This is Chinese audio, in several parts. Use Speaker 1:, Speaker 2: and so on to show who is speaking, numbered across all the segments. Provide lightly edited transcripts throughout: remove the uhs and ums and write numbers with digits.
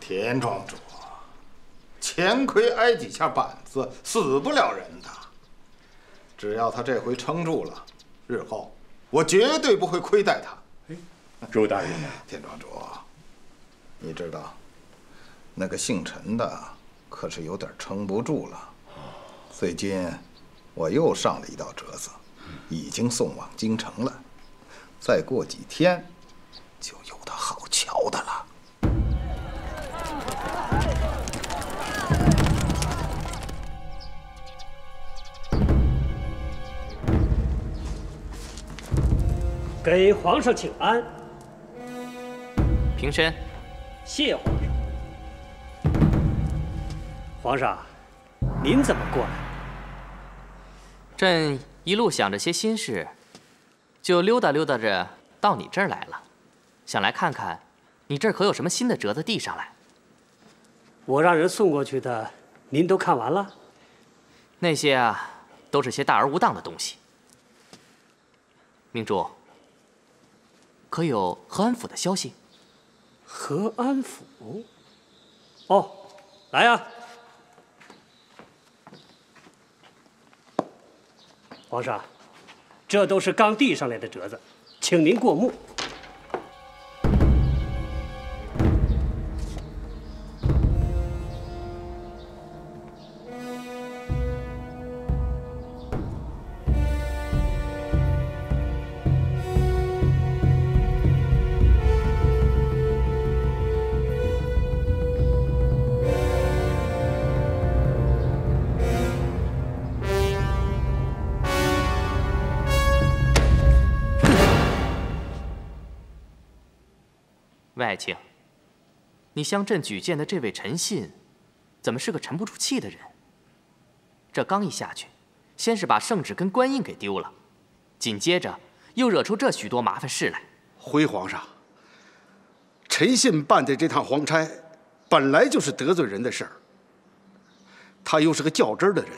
Speaker 1: 田庄主，钱奎挨几下板子，死不了人的。只要他这回撑住了，日后我绝对不会亏待他。
Speaker 2: 周大人，
Speaker 1: 田庄主，你知道，那个姓陈的可是有点撑不住了。最近我又上了一道折子，已经送往京城了。再过几天，就有他好瞧的了。
Speaker 3: 给皇上请安。
Speaker 4: 平身。
Speaker 3: 谢皇上。皇上，您怎么过来？
Speaker 4: 朕一路想着些心事，就溜达溜达着到你这儿来了，想来看看你这儿可有什么新的折子递上来。
Speaker 3: 我让人送过去的，您都看完了？
Speaker 4: 那些啊，都是些大而无当的东西。明珠，可有和安府的消息？
Speaker 3: 和安府？哦，来呀！皇上，这都是刚递上来的折子，请您过目。
Speaker 4: 外卿，你向朕举荐的这位陈信，怎么是个沉不住气的人？这刚一下去，先是把圣旨跟官印给丢了，紧接着又惹出这许多麻烦事来。
Speaker 5: 回皇上，陈信办的这趟皇差，本来就是得罪人的事儿。他又是个较真的人，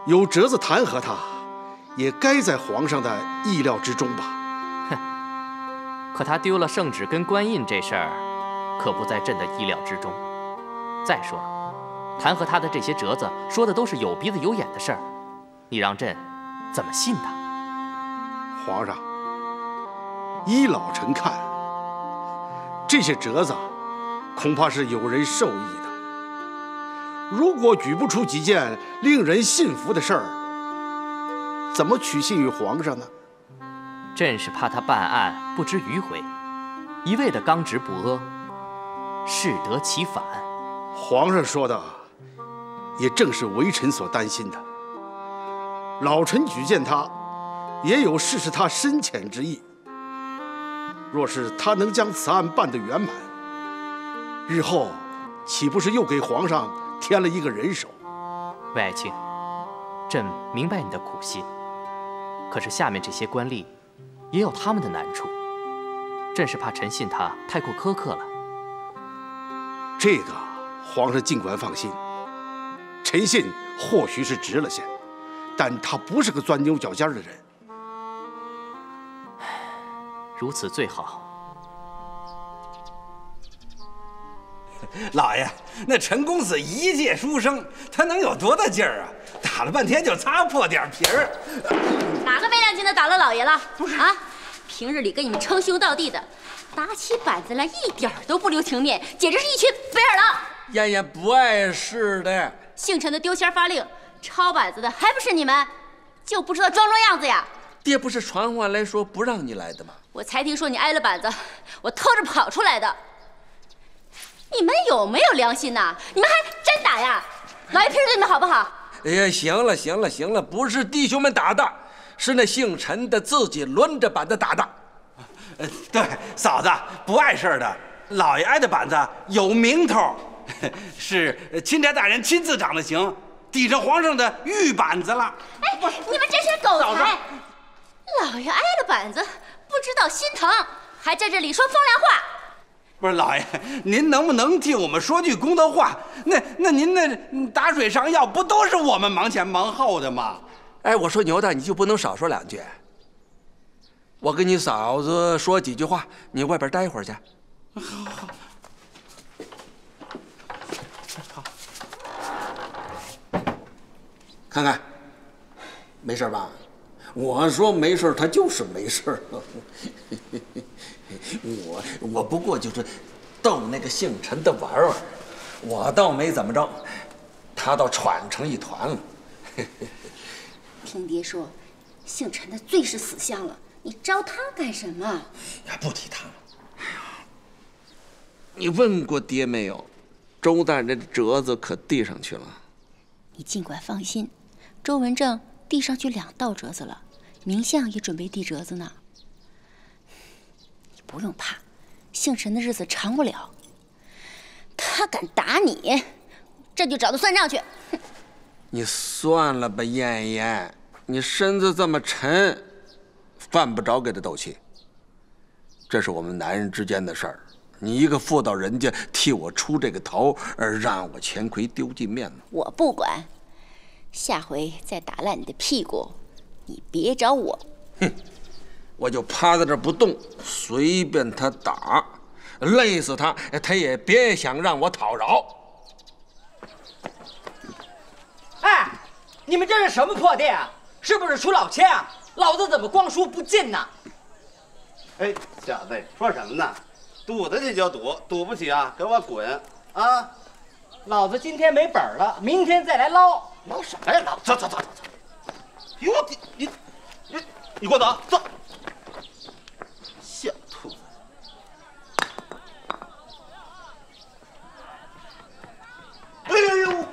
Speaker 5: 有折子弹劾他，也该在皇上的意料之中吧。
Speaker 4: 可他丢了圣旨跟官印这事儿，可不在朕的意料之中。再说了，弹劾他的这些折子说的都是有鼻子有眼的事儿，你让朕怎么信他？
Speaker 5: 皇上，依老臣看，这些折子恐怕是有人授意的。如果举不出几件令人信服的事儿，怎么取信于皇上呢？
Speaker 4: 朕是怕他办案不知迂回，一味的刚直不阿，适得其反。
Speaker 5: 皇上说的也正是微臣所担心的。老臣举荐他，也有试试他深浅之意。若是他能将此案办得圆满，日后岂不是又给皇上添了一个人手？
Speaker 4: 外卿，朕明白你的苦心，可是下面这些官吏也有他们的难处，朕是怕陈信他太过苛刻了。
Speaker 5: 这个皇上尽管放心，陈信或许是直了些，但他不是个钻牛角尖的人。
Speaker 4: 如此最好。
Speaker 6: 老爷，那陈公子一介书生，他能有多大劲儿啊？打了半天就擦破点皮儿。
Speaker 7: 哪个没良心的打了老爷了？不是啊，平日里跟你们称兄道弟的，打起板子来一点都不留情面，简直是一群肥耳郎。
Speaker 6: 燕燕不碍事的。
Speaker 7: 姓陈的丢签发令，抄板子的还不是你们？就不知道装样子呀？
Speaker 6: 爹不是传话来说不让你来的吗？
Speaker 7: 我才听说你挨了板子，我偷着跑出来的。你们有没有良心呐？你们还真打呀？老爷平时对你们好不好？
Speaker 6: 哎呀，行了行了行了，不是弟兄们打的，是那姓陈的自己轮着把他打的。对，嫂子不碍事的，老爷挨的板子有名头，是钦差大人亲自掌的刑，抵上皇上的御板子了。
Speaker 7: 哎，你们这些狗才！老爷挨了板子，不知道心疼，还在这里说风凉话。
Speaker 6: 不是老爷，您能不能替我们说句公道话？那您那打水上药，不都是我们忙前忙后的吗？哎，我说牛大，你就不能少说两句？我跟你嫂子说几句话，你外边待一会儿去。好。看看，没事吧？我说没事，他就是没事。我不过就是逗那个姓陈的玩玩，我倒没怎么着，他倒喘成一团了。
Speaker 7: 听爹说，姓陈的最是死相了，你招他干什么？
Speaker 6: 呀，不提他了。哎呀，你问过爹没有？周大人的折子可递上去了。
Speaker 7: 你尽管放心，周文正递上去2道折子了，明相也准备递折子呢。你不用怕，姓陈的日子长不了。他敢打你，这就找他算账去。哼！
Speaker 6: 你算了吧，燕燕，你身子这么沉，犯不着给他斗气。这是我们男人之间的事儿，你一个妇道人家替我出这个头，而让我钱奎丢尽面子。
Speaker 7: 我不管，下回再打烂你的屁股，你别找我。
Speaker 6: 哼，我就趴在这儿不动，随便他打，累死他，他也别想让我讨饶。
Speaker 2: 哎，你们这是什么破店啊？是不是出老千啊？老子怎么光输不进呢？
Speaker 8: 哎，小子说什么呢？赌得起就赌，赌不起啊，给我滚啊！
Speaker 2: 老子今天没本了，明天再来捞。
Speaker 8: 捞什么呀？捞！走！哟，你给我走！走！小兔子！哎呦！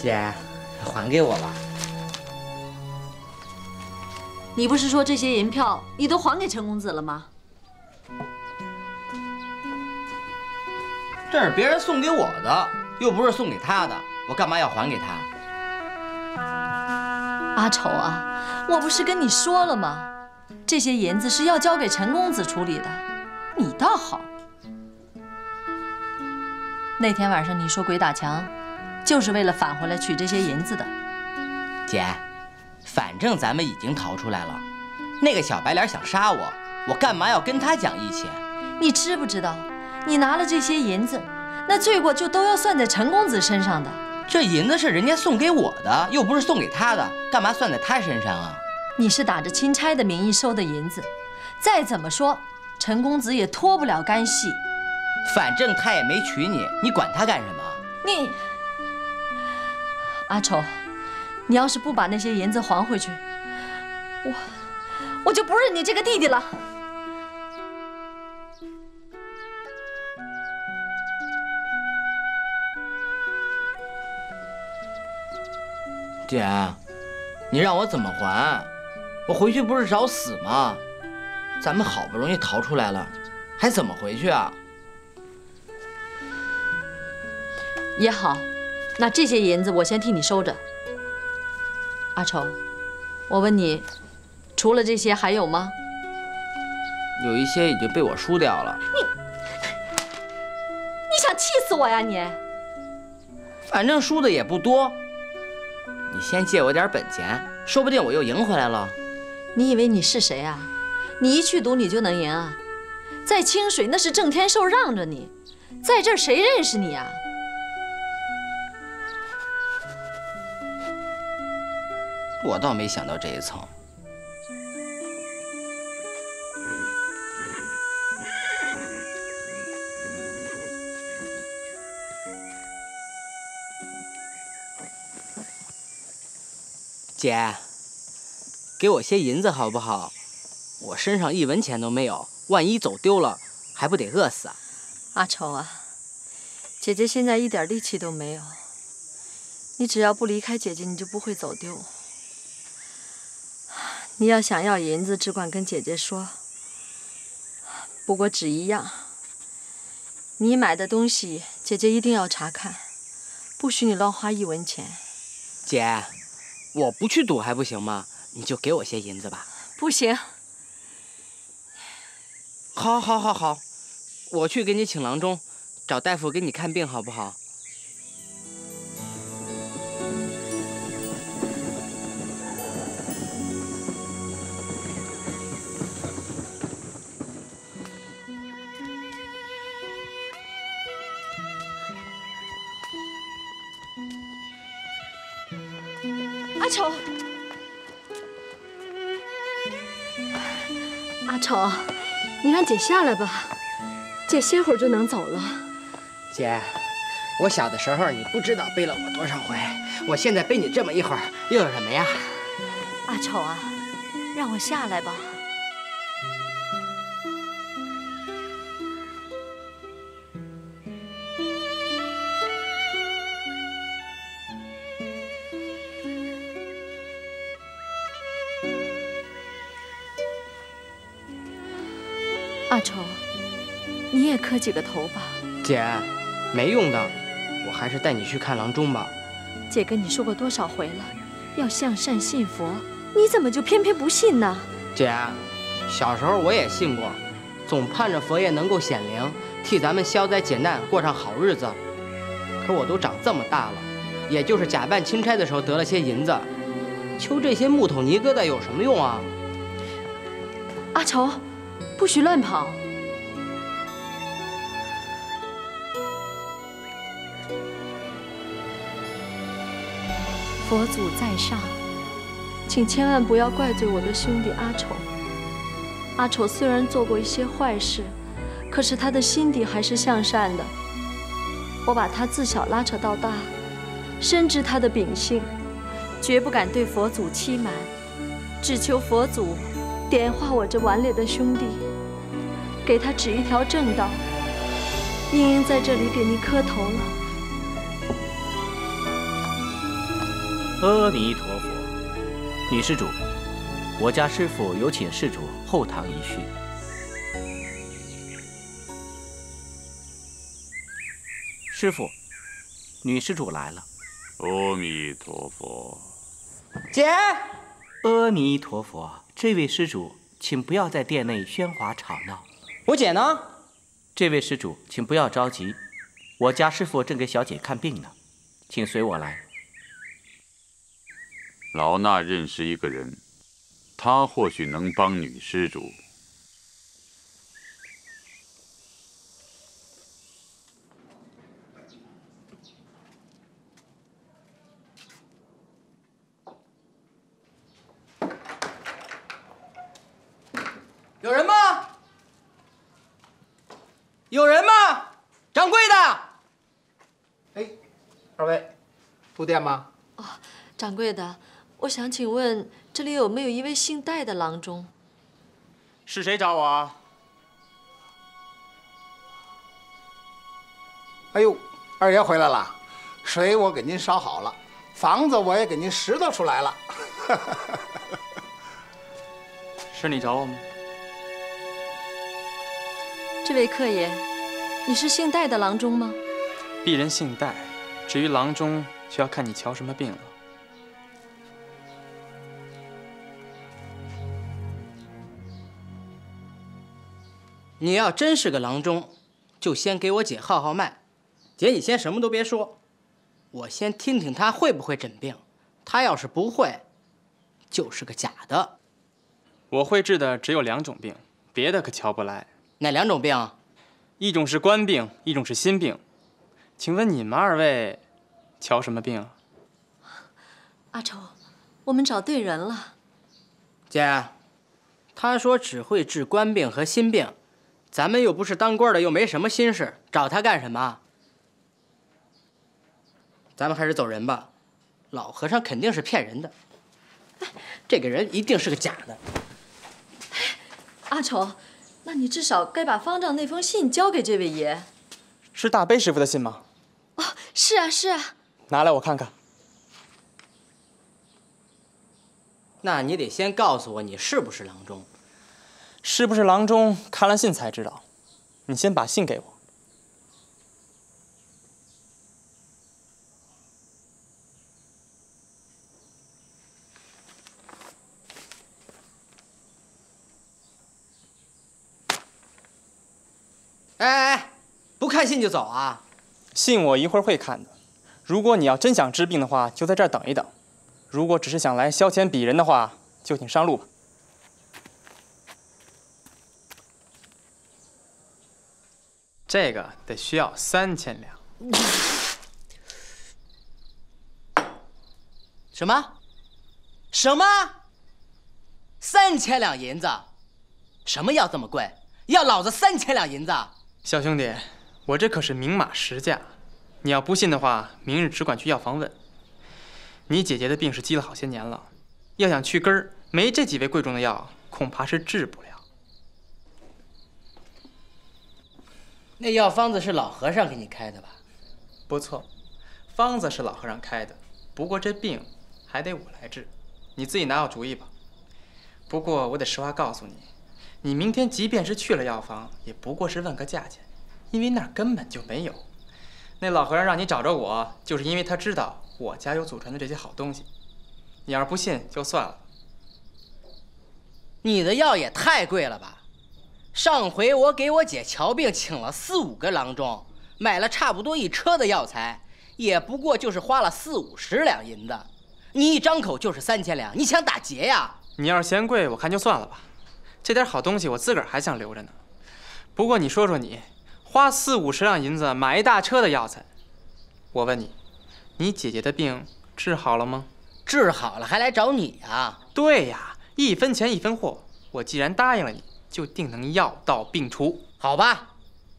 Speaker 2: 姐，还给我吧。
Speaker 9: 你不是说这些银票你都还给陈公子了吗？
Speaker 2: 这是别人送给我的，又不是送给他的，我干嘛要还给他？
Speaker 9: 阿丑啊，我不是跟你说了吗？这些银子是要交给陈公子处理的，你倒好。那天晚上你说鬼打墙，就是为了返回来取这些银子的。
Speaker 2: 姐，反正咱们已经逃出来了，那个小白脸想杀我，我干嘛要跟他讲义气？
Speaker 9: 你知不知道，你拿了这些银子，那罪过就都要算在陈公子身上的。
Speaker 2: 这银子是人家送给我的，又不是送给他的，干嘛算在他身上啊？
Speaker 9: 你是打着钦差的名义收的银子，再怎么说，陈公子也脱不了干系。
Speaker 2: 反正他也没娶你，你管他干什么？
Speaker 9: 你，阿丑，你要是不把那些银子还回去，我就不认你这个弟弟了。
Speaker 2: 姐，你让我怎么还？我回去不是找死吗？咱们好不容易逃出来了，还怎么回去啊？
Speaker 9: 也好，那这些银子我先替你收着。阿丑，我问你，除了这些还有吗？
Speaker 2: 有一些已经被我输掉了。
Speaker 9: 你想气死我呀你！
Speaker 2: 反正输的也不多，你先借我点本钱，说不定我又赢回来了。
Speaker 9: 你以为你是谁啊？你一去赌你就能赢啊？在清水那是郑天寿让着你，在这儿谁认识你啊？
Speaker 2: 我倒没想到这一层。姐，给我些银子好不好？我身上1文钱都没有，万一走丢了，还不得饿死啊？
Speaker 9: 阿丑啊，姐姐现在一点力气都没有，你只要不离开姐姐，你就不会走丢。你要想要银子，只管跟姐姐说。不过只一样，你买的东西，姐姐一定要查看，不许你乱花1文钱。
Speaker 2: 姐，我不去赌还不行吗？你就给我些银子吧。
Speaker 9: 不行。
Speaker 2: 好，我去给你请郎中，找大夫给你看病，好不好？
Speaker 9: 阿丑，阿丑，你让姐下来吧，姐歇会儿就能走了。
Speaker 2: 姐，我小的时候你不知道背了我多少回，我现在背你这么一会儿，又有什么呀？
Speaker 9: 阿丑啊，让我下来吧。阿丑，你也磕几个头吧。
Speaker 2: 姐，没用的，我还是带你去看郎中吧。
Speaker 9: 姐跟你说过多少回了，要向善信佛，你怎么就偏偏不信呢？
Speaker 2: 姐，小时候我也信过，总盼着佛爷能够显灵，替咱们消灾解难，过上好日子。可我都长这么大了，也就是假扮钦差的时候得了些银子，求这些木头泥疙瘩有什么用啊？
Speaker 9: 阿丑，不许乱跑！佛祖在上，请千万不要怪罪我的兄弟阿丑。阿丑虽然做过一些坏事，可是他的心底还是向善的。我把他自小拉扯到大，深知他的秉性，绝不敢对佛祖欺瞒，只求佛祖点化我这顽劣的兄弟，给他指一条正道。英英在这里给您磕头了。
Speaker 10: 阿弥陀佛，女施主，我家师父有请施主后堂一叙。师父，女施主来了。
Speaker 11: 阿弥陀佛。
Speaker 2: 姐，
Speaker 10: 阿弥陀佛，这位施主，请不要在殿内喧哗吵闹。
Speaker 2: 我姐呢？
Speaker 10: 这位施主，请不要着急，我家师父正给小姐看病呢，请随我来。
Speaker 11: 老衲认识一个人，他或许能帮女施主。
Speaker 2: 有人吗？有人吗？掌柜的。
Speaker 12: 哎，二位，住店吗？
Speaker 9: 哦，掌柜的，我想请问这里有没有一位姓戴的郎中？
Speaker 13: 是谁找我啊？
Speaker 12: 哎呦，二爷回来了，水我给您烧好了，房子我也给您拾掇出来了。
Speaker 13: 是你找我吗？
Speaker 9: 这位客爷，你是姓戴的郎中吗？
Speaker 13: 鄙人姓戴，至于郎中，就要看你瞧什么病了。
Speaker 2: 你要真是个郎中，就先给我姐号号脉。姐，你先什么都别说，我先听听她会不会诊病。她要是不会，就是个假的。
Speaker 13: 我会治的只有2种病，别的可瞧不来。
Speaker 2: 哪2种病？
Speaker 13: 一种是官病，一种是心病。请问你们2位瞧什么病啊？
Speaker 9: 阿丑，我们找对人了。
Speaker 2: 姐，他说只会治官病和心病，咱们又不是当官的，又没什么心事，找他干什么？咱们还是走人吧，老和尚肯定是骗人的，这个人一定是个假的。
Speaker 9: 阿丑，那你至少该把方丈那封信交给这位爷。
Speaker 13: 是大悲师傅的信吗？
Speaker 9: 哦，是啊，是啊。
Speaker 13: 拿来我看看。
Speaker 2: 那你得先告诉我你是不是郎中。
Speaker 13: 是不是郎中，看了信才知道。你先把信给我。
Speaker 2: 哎哎看信就走啊？
Speaker 13: 信我一会儿会看的。如果你要真想治病的话，就在这儿等一等；如果只是想来消遣鄙人的话，就请上路吧。这个得需要3000两。
Speaker 2: 什么？3000两银子？什么药这么贵？要老子3000两银子？
Speaker 13: 小兄弟，我这可是明码实价。你要不信的话，明日只管去药房问。你姐姐的病是积了好些年了，要想去根儿，没这几味贵重的药，恐怕是治不了。
Speaker 2: 那药方子是老和尚给你开的吧？
Speaker 13: 不错，方子是老和尚开的，不过这病还得我来治，你自己拿好主意吧。不过我得实话告诉你，你明天即便是去了药房，也不过是问个价钱，因为那儿根本就没有。那老和尚让你找着我，就是因为他知道我家有祖传的这些好东西。你要是不信就算了。
Speaker 2: 你的药也太贵了吧！上回我给我姐瞧病，请了4、5个郎中，买了差不多1车的药材，也不过就是花了40、50两银子。你一张口就是3000两，你想打劫呀？
Speaker 13: 你要是嫌贵，我看就算了吧。这点好东西我自个儿还想留着呢。不过你说说你，花40、50两银子买一大车的药材，我问你，你姐姐的病治好了吗？
Speaker 2: 治好了还来找你啊？
Speaker 13: 对呀，一分钱一分货。我既然答应了你，就定能药到病除。
Speaker 2: 好吧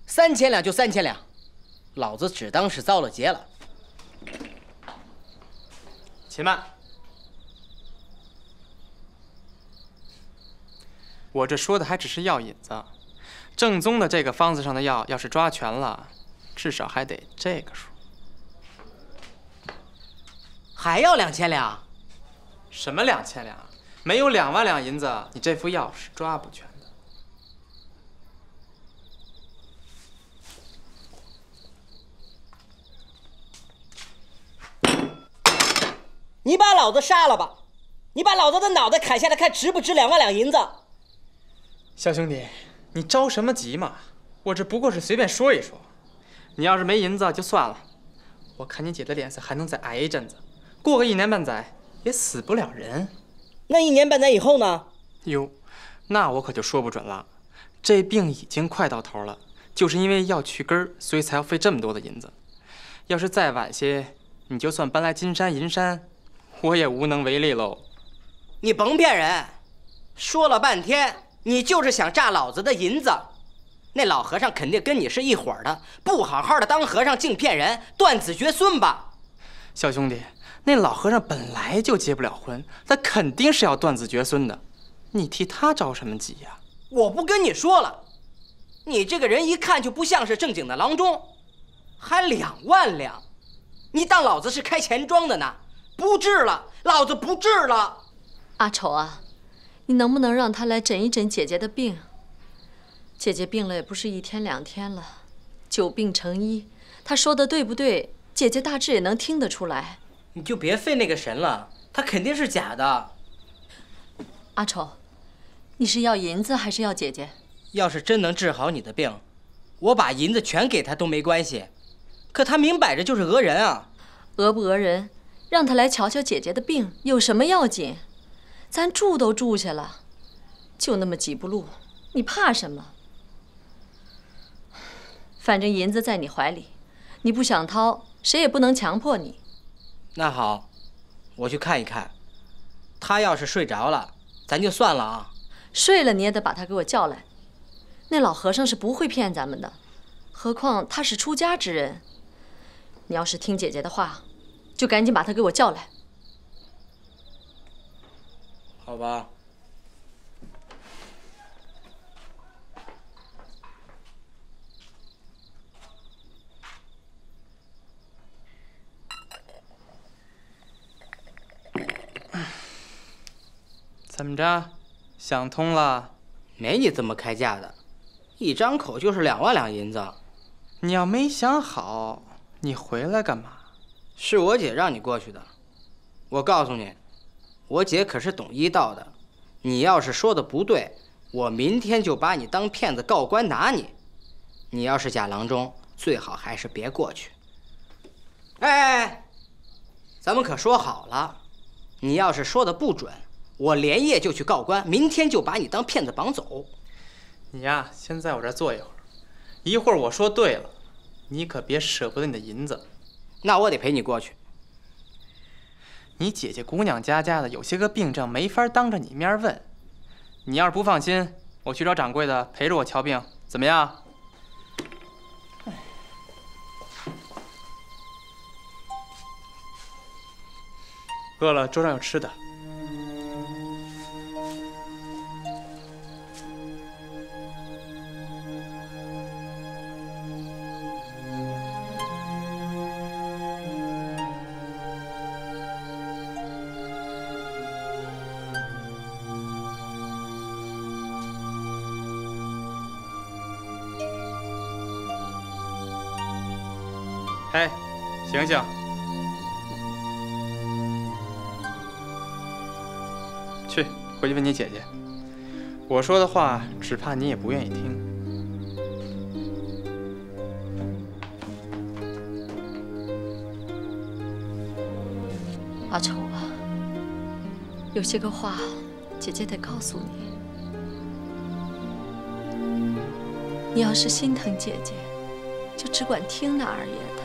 Speaker 2: ，3000两就3000两，老子只当是遭了劫了。
Speaker 13: 且慢，我这说的还只是药引子，正宗的这个方子上的药，要是抓全了，至少还得这个数。
Speaker 2: 还要2000两？
Speaker 13: 什么2000两？没有2万两银子，你这副药是抓不全
Speaker 2: 的。你把老子杀了吧！你把老子的脑袋砍下来，看值不值2万两银子？
Speaker 13: 小兄弟，你着什么急嘛？我这不过是随便说一说。你要是没银子就算了，我看你姐的脸色还能再挨一阵子，过个1年半载也死不了人。
Speaker 2: 那1年半载以后呢？
Speaker 13: 哟，那我可就说不准了。这病已经快到头了，就是因为要去根儿，所以才要费这么多的银子。要是再晚些，你就算搬来金山银山，我也无能为力喽。
Speaker 2: 你甭骗人，说了半天，你就是想诈老子的银子。那老和尚肯定跟你是一伙的，不好好的当和尚净骗人，断子绝孙吧？
Speaker 13: 小兄弟，那老和尚本来就结不了婚，他肯定是要断子绝孙的，你替他着什么急呀？
Speaker 2: 我不跟你说了，你这个人一看就不像是正经的郎中，还2万两，你当老子是开钱庄的呢？不治了，老子不治了。
Speaker 9: 阿丑啊，你能不能让他来诊一诊姐姐的病？姐姐病了也不是1天2天了，久病成医，他说的对不对？姐姐大致也能听得出来。
Speaker 2: 你就别费那个神了，他肯定是假的。
Speaker 9: 阿丑，你是要银子还是要姐姐？
Speaker 2: 要是真能治好你的病，我把银子全给他都没关系。可他明摆着就是讹人啊！
Speaker 9: 讹不讹人？让他来瞧瞧姐姐的病，有什么要紧？咱住都住下了，就那么几步路，你怕什么？反正银子在你怀里，你不想掏，谁也不能强迫你。
Speaker 2: 那好，我去看一看。他要是睡着了，咱就算了啊。
Speaker 9: 睡了你也得把他给我叫来。那老和尚是不会骗咱们的，何况他是出家之人。你要是听姐姐的话，就赶紧把他给我叫来。
Speaker 2: 好吧。
Speaker 13: 怎么着，想通了？
Speaker 2: 没你这么开价的，一张口就是2万两银子。
Speaker 13: 你要没想好，你回来干嘛？
Speaker 2: 是我姐让你过去的。我告诉你，我姐可是懂医道的。你要是说的不对，我明天就把你当骗子告官拿你。你要是假郎中，最好还是别过去。哎，咱们可说好了，你要是说的不准，我连夜就去告官，明天就把你当骗子绑走。
Speaker 13: 你呀，先在我这儿坐一会儿，一会儿我说对了，你可别舍不得你的银子。
Speaker 2: 那我得陪你过去。
Speaker 13: 你姐姐姑娘家的，有些个病症没法当着你面问。你要是不放心，我去找掌柜的陪着我瞧病，怎么样？饿了，桌上有吃的。哎，醒醒！去，回去问你姐姐。我说的话，只怕你也不愿意听。
Speaker 9: 阿丑啊，有些个话，姐姐得告诉你。你要是心疼姐姐，就只管听那二爷的。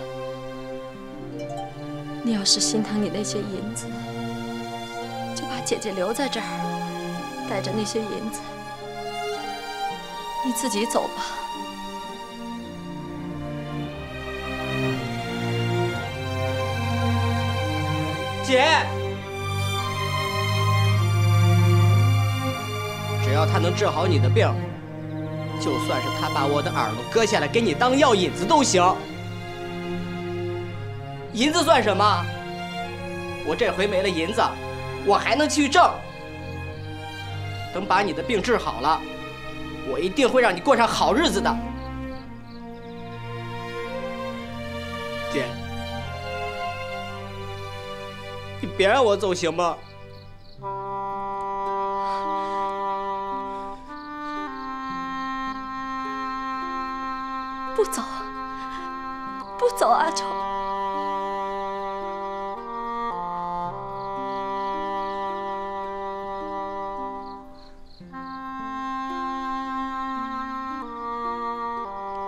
Speaker 9: 你要是心疼你那些银子，就把姐姐留在这儿，带着那些银子，你自己走吧。
Speaker 2: 姐，只要他能治好你的病，就算是他把我的耳朵割下来给你当药引子都行。银子算什么？我这回没了银子，我还能去挣。等把你的病治好了，我一定会让你过上好日子的。姐，你别让我走行吗？
Speaker 9: 不走，不走，阿丑。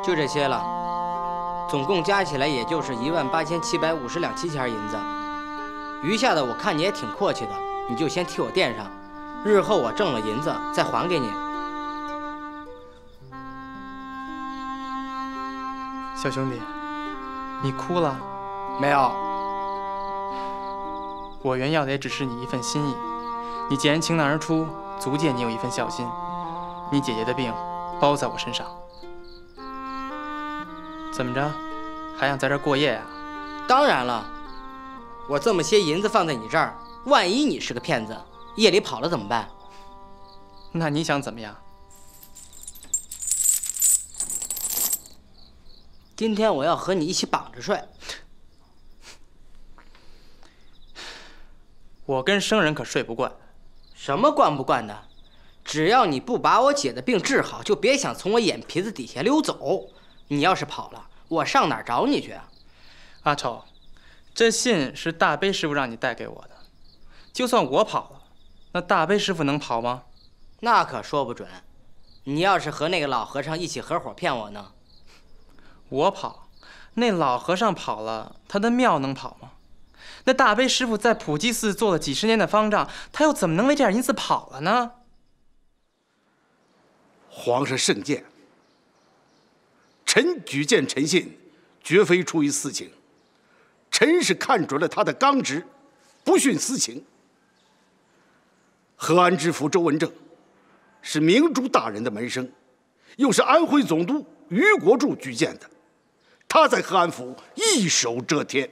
Speaker 2: 就这些了，总共加起来也就是18750两7钱银子。余下的我看你也挺阔气的，你就先替我垫上，日后我挣了银子再还给你。
Speaker 13: 小兄弟，你哭了？
Speaker 2: 没有。
Speaker 13: 我原要的也只是你一份心意，你既然倾囊而出，足见你有一份孝心。你姐姐的病包在我身上。怎么着，还想在这儿过夜啊？
Speaker 2: 当然了，我这么些银子放在你这儿，万一你是个骗子，夜里跑了怎么办？
Speaker 13: 那你想怎么样？
Speaker 2: 今天我要和你一起绑着睡。
Speaker 13: 我跟生人可睡不惯。
Speaker 2: 什么惯不惯的？只要你不把我姐的病治好，就别想从我眼皮子底下溜走。你要是跑了，我上哪儿找你去啊？
Speaker 13: 阿丑，这信是大悲师傅让你带给我的，就算我跑了，那大悲师傅能跑吗？
Speaker 2: 那可说不准。你要是和那个老和尚一起合伙骗我呢？
Speaker 13: 我跑，那老和尚跑了，他的庙能跑吗？那大悲师傅在普济寺做了几十年的方丈，他又怎么能为这点银子跑了呢？
Speaker 5: 皇上圣鉴，臣举荐陈信，绝非出于私情。臣是看准了他的刚直，不徇私情。河安知府周文正是明珠大人的门生，又是安徽总督于国柱举荐的，他在河安府一手遮天。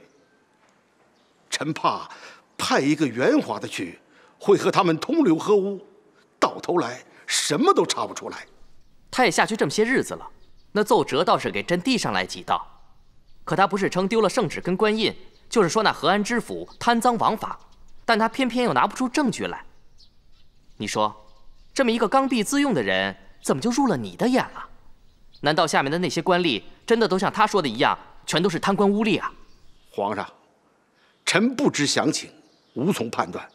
Speaker 5: 臣怕派一个圆滑的去，会和他们同流合污，到头来什么都查不出来。
Speaker 4: 他也下去这么些日子了，那奏折倒是给朕递上来几道，可他不是称丢了圣旨跟官印，就是说那河安知府贪赃枉法，但他偏偏又拿不出证据来。你说，这么一个刚愎自用的人，怎么就入了你的眼了？难道下面的那些官吏真的都像他说的一样，全都是贪官污吏啊？
Speaker 5: 皇上，臣不知详情，无从判断。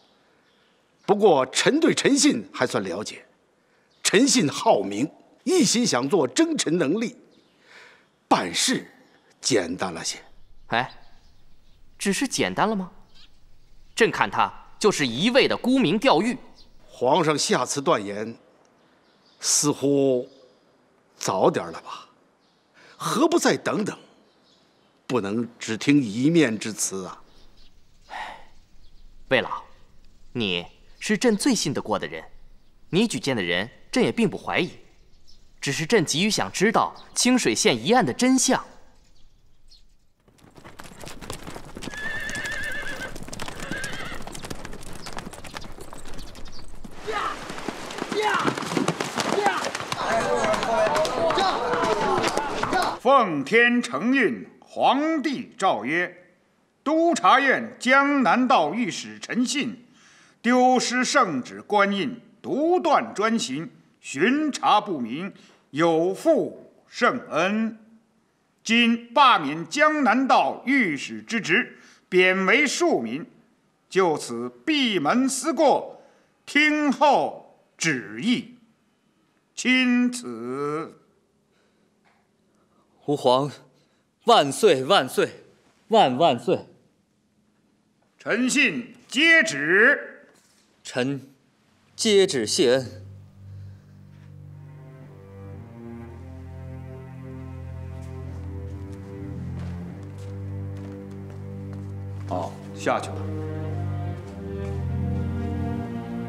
Speaker 5: 不过臣对陈信还算了解，陈信好名，一心想做征臣能力，办事简单了些。
Speaker 4: 哎，只是简单了吗？朕看他就是一味的沽名钓誉。
Speaker 5: 皇上下次断言，似乎早点了吧？何不再等等？不能只听一面之词啊！
Speaker 4: 魏老，你是朕最信得过的人，你举荐的人，朕也并不怀疑，只是朕急于想知道清水县一案的真相。
Speaker 14: 奉天承运，皇帝诏曰：督察院江南道御史陈信丢失圣旨官印，独断专行，巡查不明，有负圣恩。今罢免江南道御史之职，贬为庶民，就此闭门思过，听候旨意。钦此。
Speaker 15: 吾皇万岁万岁万万岁！
Speaker 14: 陈信接旨。
Speaker 15: 臣接旨谢恩。
Speaker 14: 好，下去吧。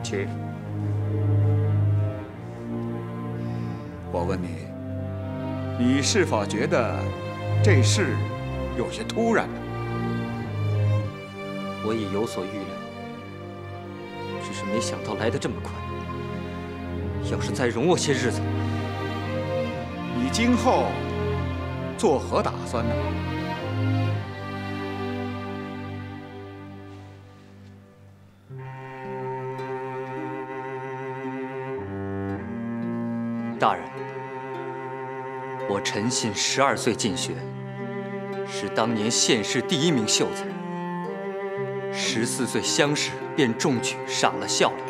Speaker 14: 请。我问你，你是否觉得这事有些突然呢？
Speaker 15: 我已有所预料，只是没想到来得这么快。要是再容我些日子，
Speaker 14: 你今后作何打算呢？
Speaker 15: 大人，我陈信12岁进学，是当年县试第1名秀才。14岁乡试便中举上了校里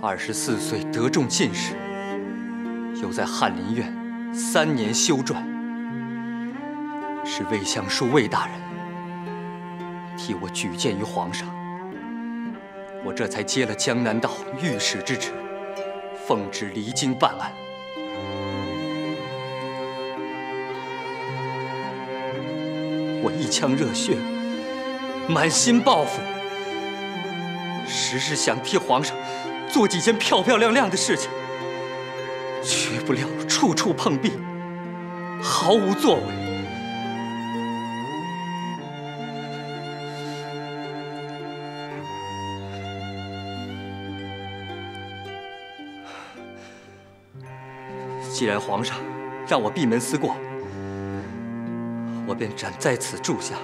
Speaker 15: ，24岁得中进士，又在翰林院3年修撰，是魏相书魏大人替我举荐于皇上，我这才接了江南道御史之职，奉旨离京办案。我一腔热血，满心抱负，实是想替皇上做几件漂漂亮亮的事情，却不料处处碰壁，毫无作为。既然皇上让我闭门思过，我便暂在此住下，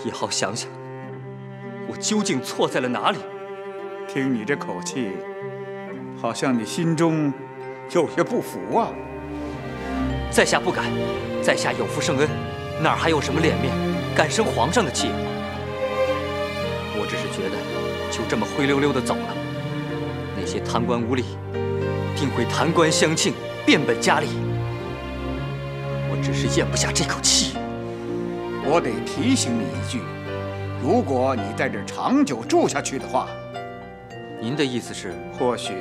Speaker 15: 也好想想我究竟错在了哪里。
Speaker 14: 听你这口气，好像你心中有些不服啊。
Speaker 15: 在下不敢，在下有负圣恩，哪还有什么脸面敢生皇上的气？我只是觉得，就这么灰溜溜的走了，那些贪官污吏定会弹冠相庆，变本加厉。我只是咽不下这口气。
Speaker 14: 我得提醒你一句，如果你在这长久住下去的话，
Speaker 15: 您的意思是，
Speaker 14: 或许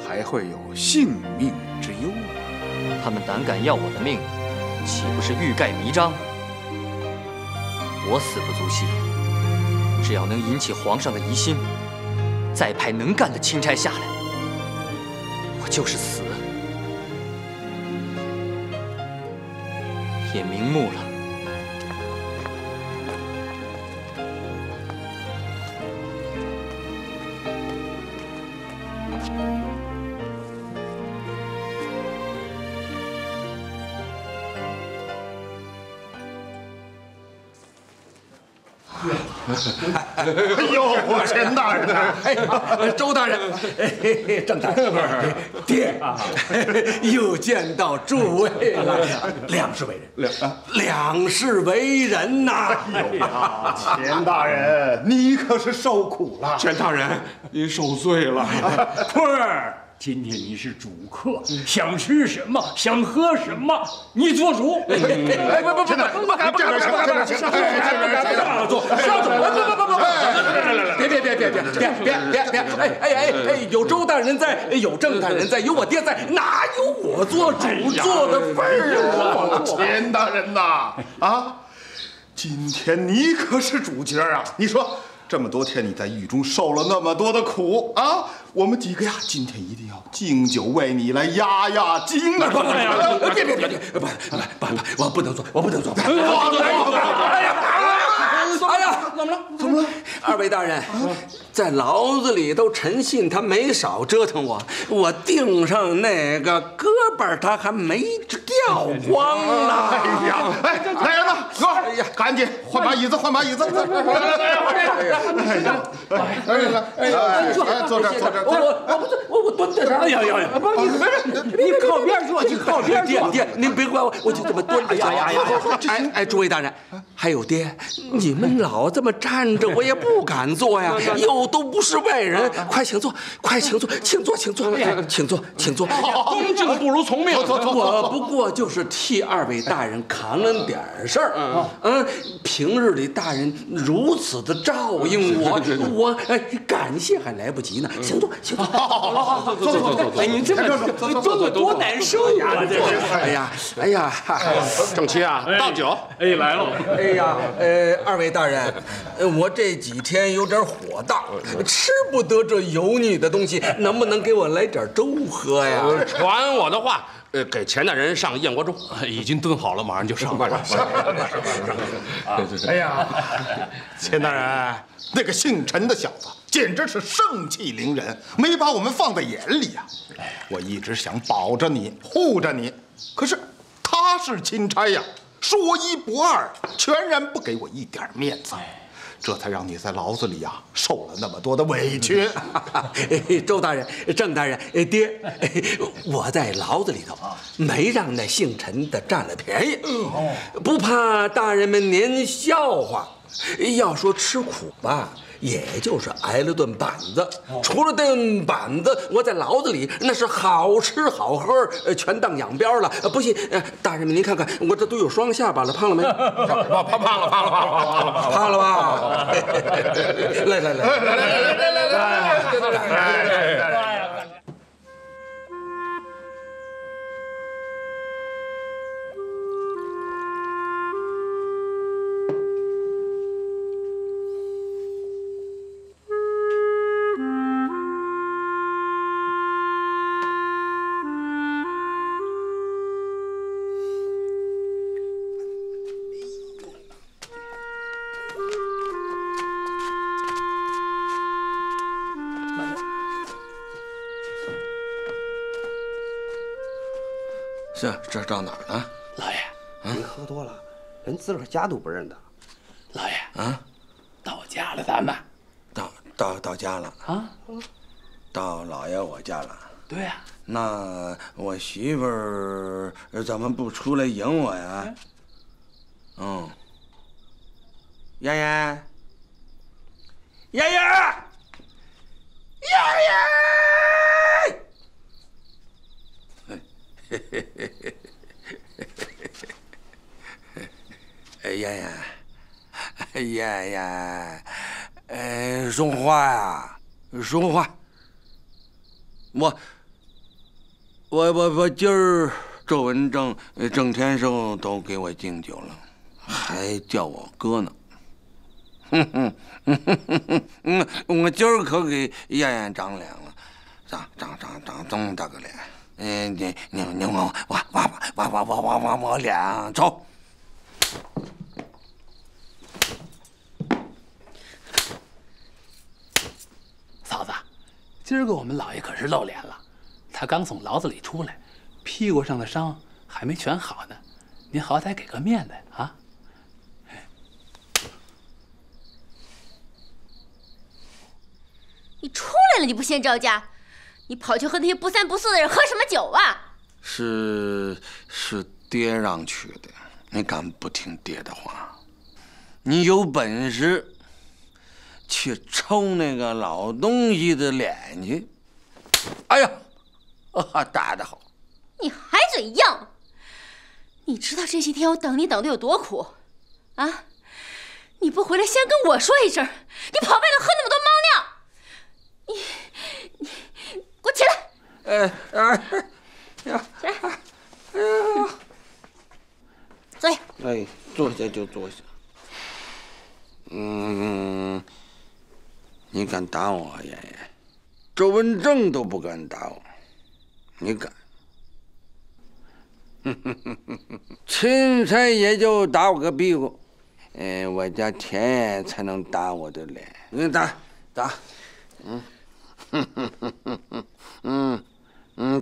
Speaker 14: 还会有性命之忧。
Speaker 15: 他们胆敢要我的命，岂不是欲盖弥彰？我死不足惜，只要能引起皇上的疑心，再派能干的钦差下来，我就是死也瞑目了。
Speaker 5: 哎呦，钱大人呐！
Speaker 6: 哎，周大人，郑大人，爹，又见到诸位了，两世为人，两世为人呐！
Speaker 5: 哎呀，钱大人，你可是受苦了。
Speaker 16: 钱大人，您受罪了。坤儿，今天你是主客，想吃什么，想喝什么，你做主。
Speaker 5: 不，敢做，
Speaker 6: 稍等，别，有周大人在，有郑大人在，有我爹在，哪有我做主做的份儿啊？
Speaker 5: 钱大人呐，啊，今天你可是主角啊！你说。这么多天你在狱中受了那么多的苦啊！我们几个呀，今天一定要敬酒为你来压压惊啊！
Speaker 6: 别，我不能做。哎呀，怎么了？二位大人，在牢子里头，陈信他没少折腾我，我腚上那个胳膊他还没掉光呢。
Speaker 5: 哎呀，来人呐，哥，哎呀，赶紧换把椅子。来，坐这。
Speaker 6: 我蹲在这儿。哎呀，你靠边坐，爹，您别管我，我就这么蹲着。哎，诸位大人，还有爹，你们老这么站着，我也不敢坐呀，又都不是外人，快请坐，请坐。
Speaker 16: 恭敬不如从命。
Speaker 6: 我不过就是替二位大人扛了点事儿。平日里大人如此的照应我感谢还来不及呢。请坐。
Speaker 16: 好，坐。哎，你这么坐的多难受呀！
Speaker 6: 哎呀，
Speaker 5: 正七啊，倒酒。
Speaker 16: 哎，来了。
Speaker 6: 哎呀，二位大人，我这几天有点火大，吃不得这油腻的东西，能不能给我来点粥喝呀？
Speaker 16: 传我的话，给钱大人上燕窝粥，已经炖好了，马上就上。
Speaker 5: 哎呀，钱大人，那个姓陈的小子简直是盛气凌人，没把我们放在眼里呀。我一直想保着你，护着你，可是他是钦差呀，说一不二，全然不给我一点面子。这才让你在牢子里呀受了那么多的委屈。
Speaker 6: 周大人、郑大人，爹，我在牢子里头没让那姓陈的占了便宜，不怕大人们您笑话。要说吃苦吧，也就是挨了顿板子，除了顿板子，我在牢子里那是好吃好喝，全当养膘了。不信，大人们您看看，我这都有双下巴了，胖了没？胖了吧？来。这到哪儿了？
Speaker 17: 老爷，您喝多了，连自个儿家都不认得。老爷
Speaker 6: 啊，
Speaker 17: 到家了，咱们
Speaker 6: 到家了啊，到老爷我家了。
Speaker 17: 对呀，
Speaker 6: 那我媳妇儿怎么不出来迎我呀？丫丫。说话呀，说话。我今儿周文正、郑天寿都给我敬酒了，还叫我哥呢。我今儿可给燕燕长脸了，长这么大个脸。你我脸走。
Speaker 17: 嫂子，今儿个我们老爷可是露脸了，他刚从牢子里出来，屁股上的伤还没全好呢，您好歹给个面子啊！
Speaker 7: 了你不先招架，你跑去和那些不三不四的人喝什么酒啊？
Speaker 6: 是爹让去的，你敢不听爹的话？你有本事去抽那个老东西的脸去！哎呀，打得好！
Speaker 7: 你还嘴硬！你知道这些天我等你等的有多苦啊？你不回来先跟我说一声，你跑外头喝那么多猫尿，你给我起来！起来！坐下。
Speaker 6: 哎，坐下就坐下。你敢打我，爷爷？周文正都不敢打我，你敢？钦差也就打我个屁股，我家田爷才能打我的脸。你打，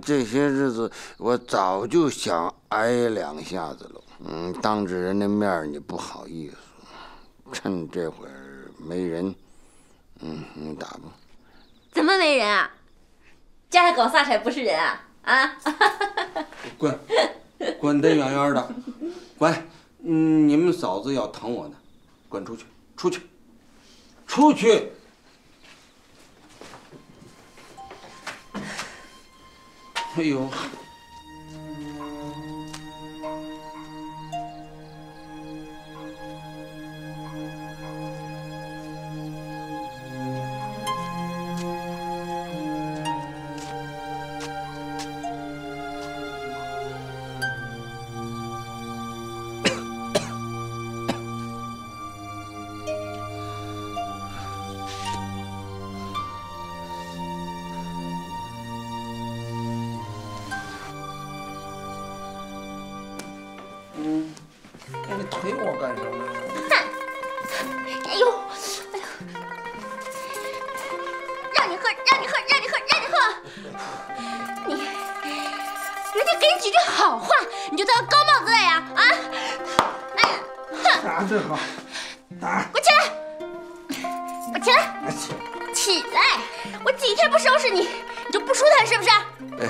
Speaker 6: 这些日子我早就想挨两下子了。当着人的面你不好意思，趁这会儿没人，你打吧。
Speaker 7: 怎么没人啊？家里狗仨才不是人啊！啊！
Speaker 6: 滚得远远的，滚！你们嫂子要疼我呢，滚出去，出去！哎呦！你推我干什么呀？
Speaker 7: 哎呦，让你喝！你，人家给你几句好话，你就当高帽子戴呀？啊！哎呀，哼！
Speaker 6: 打得好，打！
Speaker 7: 给我起来！起来！我几天不收拾你，你就不舒坦是不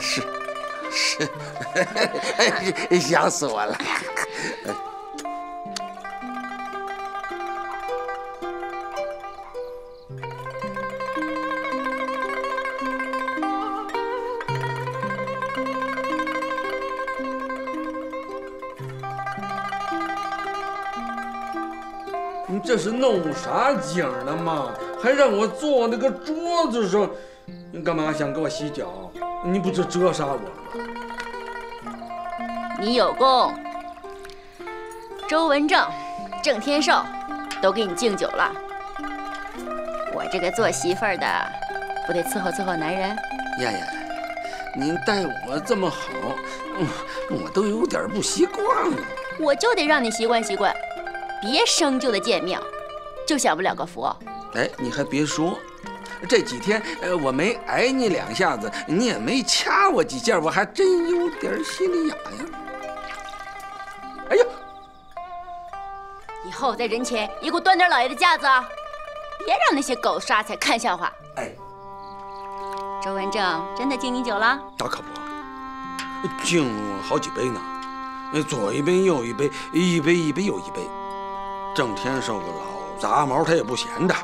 Speaker 7: 是？
Speaker 6: 是，想死我了。你这是弄啥景呢嘛？还让我坐那个桌子上，你干嘛想给我洗脚？你不是折杀我了吗？
Speaker 7: 你有功，周文正、郑天寿都给你敬酒了。我这个做媳妇儿的，不得伺候伺候男人？
Speaker 6: 丫丫，您待我这么好，我都有点不习惯了。
Speaker 7: 我就得让你习惯习惯，别生就的贱命，就享不了个福。
Speaker 6: 哎，你还别说，这几天我没挨你两下子，你也没掐我几下，我还真有点心里痒痒。哎呀，
Speaker 7: 以后在人前也给我端点老爷的架子啊，别让那些狗刷才看笑话。
Speaker 6: 哎，
Speaker 7: 周文正真的敬你酒了？
Speaker 6: 那可不，敬我好几杯呢，左一杯右一杯，一杯又一杯。郑天寿个老杂毛，他也不闲的，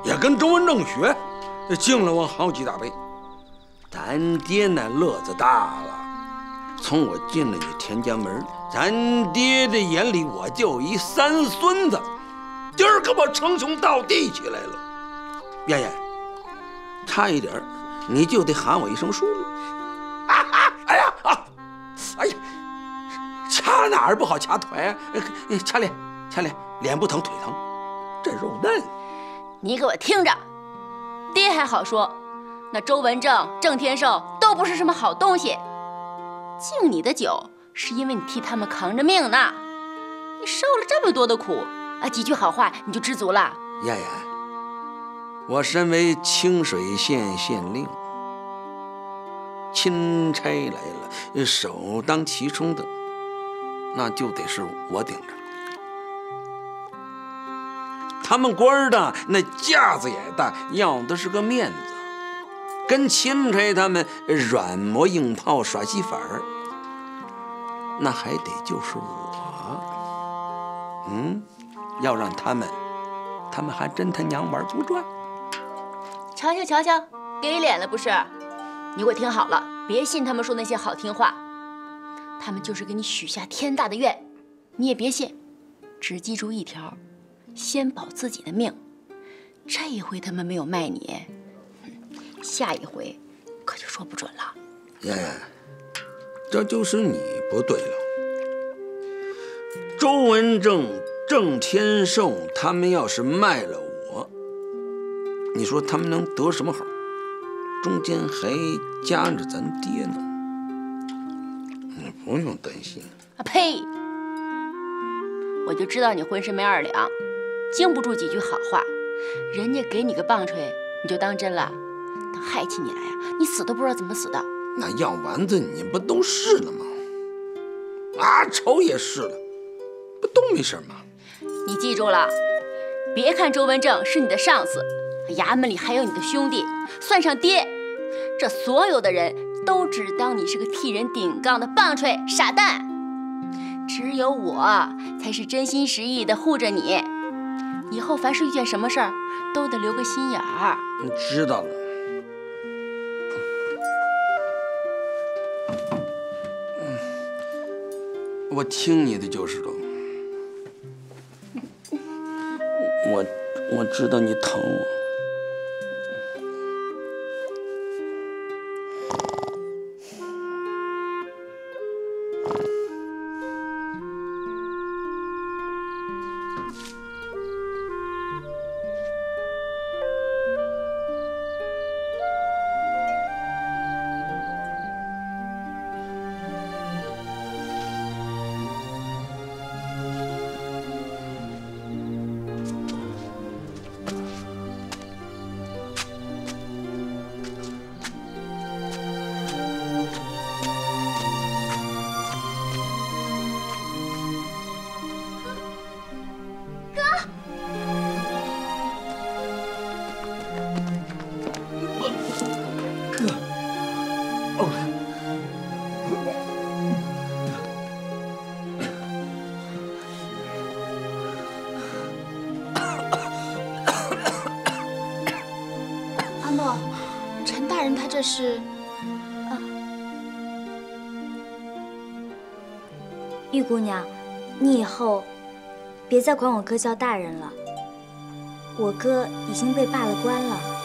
Speaker 6: 也跟周文正学，敬了我好几大杯。咱爹那乐子大了，从我进了你田家门，咱爹的眼里我就一三孙子，今儿可把称兄道弟起来了。燕燕，差一点你就得喊我一声叔叔。哎呀，掐哪儿不好掐腿啊？掐脸，脸不疼腿疼，这肉嫩。
Speaker 7: 你给我听着，爹还好说，那周文正、郑天寿都不是什么好东西。敬你的酒是因为你替他们扛着命呢，你受了这么多的苦啊，几句好话你就知足了。
Speaker 6: 燕燕，我身为清水县县令，钦差来了，首当其冲的，那就得是我顶着。他们官儿的那架子也大，要的是个面子。跟钦差他们软磨硬泡耍戏法儿，那还得就是我。要让他们还真他娘玩不转。
Speaker 7: 瞧瞧瞧瞧，给脸了不是？你给我听好了，别信他们说那些好听话，他们就是给你许下天大的愿，你也别信，只记住一条，先保自己的命。这一回他们没有卖你，下一回可就说不准了。
Speaker 6: 妍妍，这就是你不对了。周文正、郑天寿他们要是卖了我，你说他们能得什么好？中间还夹着咱爹呢。你不用担心。
Speaker 7: 啊呸！我就知道你浑身没二两，经不住几句好话。人家给你个棒槌，你就当真了？等害起你来呀，你死都不知道怎么死的。
Speaker 6: 那药丸子你不都试了吗？阿丑也试了，不都没事吗？
Speaker 7: 你记住了，别看周文正是你的上司，衙门里还有你的兄弟，算上爹，这所有的人都只当你是个替人顶杠的棒槌傻蛋。只有我才是真心实意的护着你，以后凡是遇见什么事儿，都得留个心眼儿。
Speaker 6: 知道了。我听你的就是了。我知道你疼我。
Speaker 18: 这是，玉姑娘，你以后别再管我哥叫大人了。我哥已经被罢了官了。